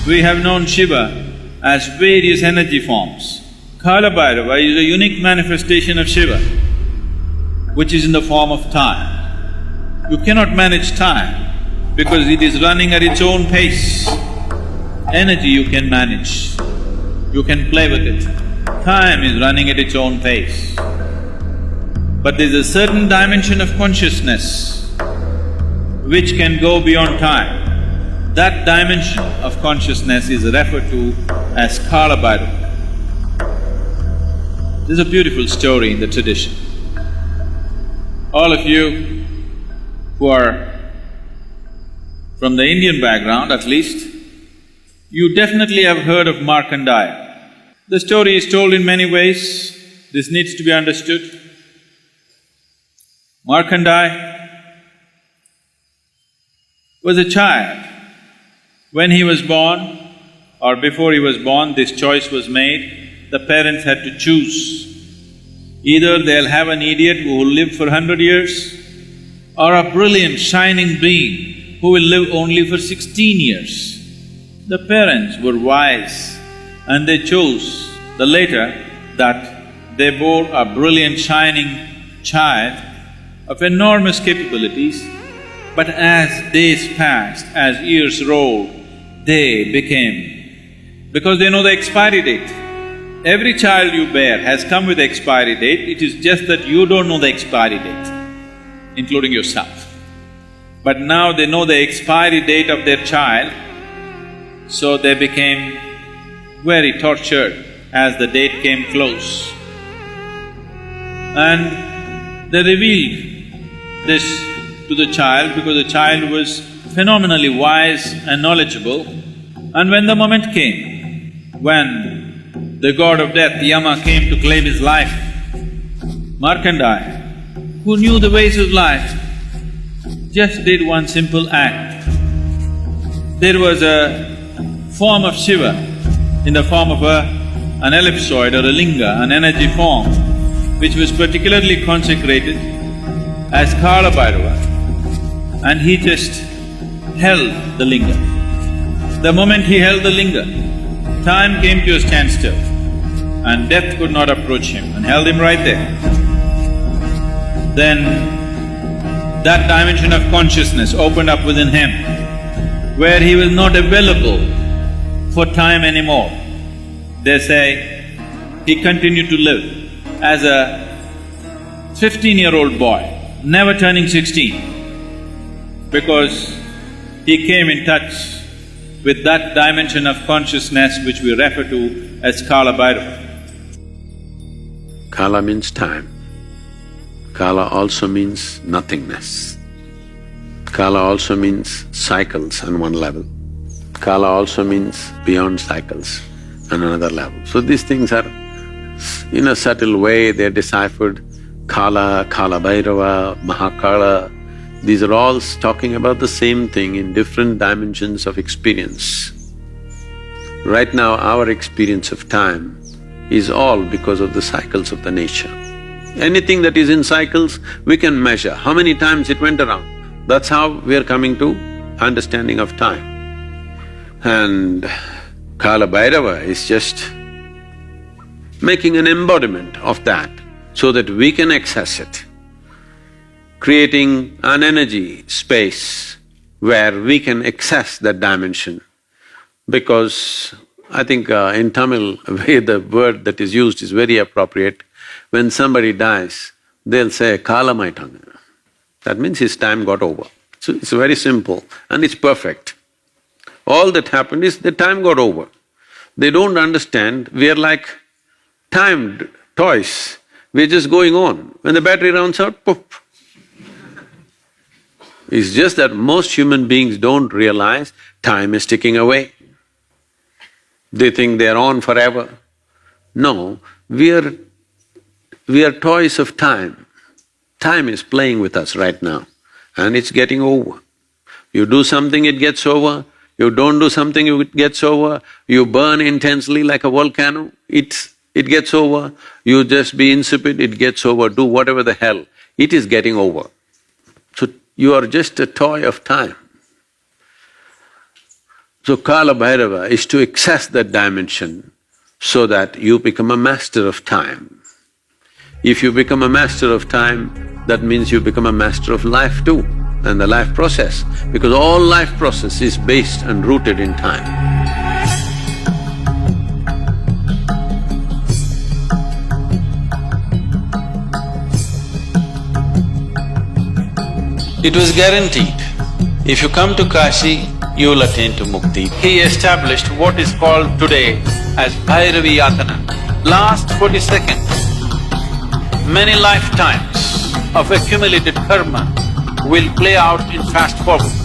we have known Shiva as various energy forms. Kala Bhairava is a unique manifestation of Shiva, which is in the form of time. You cannot manage time because it is running at its own pace. Energy you can manage, you can play with it. Time is running at its own pace. But there's a certain dimension of consciousness which can go beyond time. That dimension of consciousness is referred to as Kala Bhairava. There's a beautiful story in the tradition. All of you who are from the Indian background at least, you definitely have heard of Markandeya. The story is told in many ways, this needs to be understood. Markandeya was a child. When he was born or before he was born, this choice was made. The parents had to choose. Either they'll have an idiot who will live for 100 years or a brilliant, shining being who will live only for 16 years. The parents were wise and they chose the latter, that they bore a brilliant, shining child of enormous capabilities, but as days passed, as years rolled, they became… because they know the expiry date. Every child you bear has come with expiry date, it is just that you don't know the expiry date, including yourself. But now they know the expiry date of their child, so they became very tortured as the date came close. And they revealed this to the child because the child was phenomenally wise and knowledgeable. And when the moment came, when the god of death, Yama, came to claim his life, Markandeya, who knew the ways of life, just did one simple act. There was a form of Shiva in the form of an ellipsoid or a linga, an energy form, which was particularly consecrated as Kala Bhairava, and he just held the linga. The moment he held the linga, time came to a standstill and death could not approach him and held him right there. Then that dimension of consciousness opened up within him where he was not available for time anymore. They say he continued to live as a 15-year-old boy, never turning 16, because he came in touch with that dimension of consciousness which we refer to as Kala Bhairava. Kala means time. Kala also means nothingness. Kala also means cycles on one level. Kala also means beyond cycles on another level. So these things are, in a subtle way, they're deciphered. Kala, Kala Bhairava, Mahakala, these are all talking about the same thing in different dimensions of experience. Right now, our experience of time is all because of the cycles of the nature. Anything that is in cycles, we can measure how many times it went around. That's how we are coming to understanding of time. And Kala Bhairava is just making an embodiment of that so that we can access it, creating an energy space where we can access that dimension. Because I think in Tamil, the word that is used is very appropriate. When somebody dies, they'll say, Kala Maitanga. That means his time got over. So it's very simple and it's perfect. All that happened is the time got over. They don't understand, we are like timed toys, we're just going on. When the battery runs out, poof. It's just that most human beings don't realize time is ticking away. They think they're on forever. No, we are toys of time. Time is playing with us right now and it's getting over. You do something, it gets over. You don't do something, it gets over. You burn intensely like a volcano, it gets over. You just be insipid, it gets over. Do whatever the hell, it is getting over. So you are just a toy of time. So Kala Bhairava is to access that dimension so that you become a master of time. If you become a master of time, that means you become a master of life too, and the life process, because all life process is based and rooted in time. It was guaranteed, if you come to Kashi, you will attain to mukti. He established what is called today as Bhairavi Yatana. Last 40 seconds, many lifetimes of accumulated karma will play out in fast forward.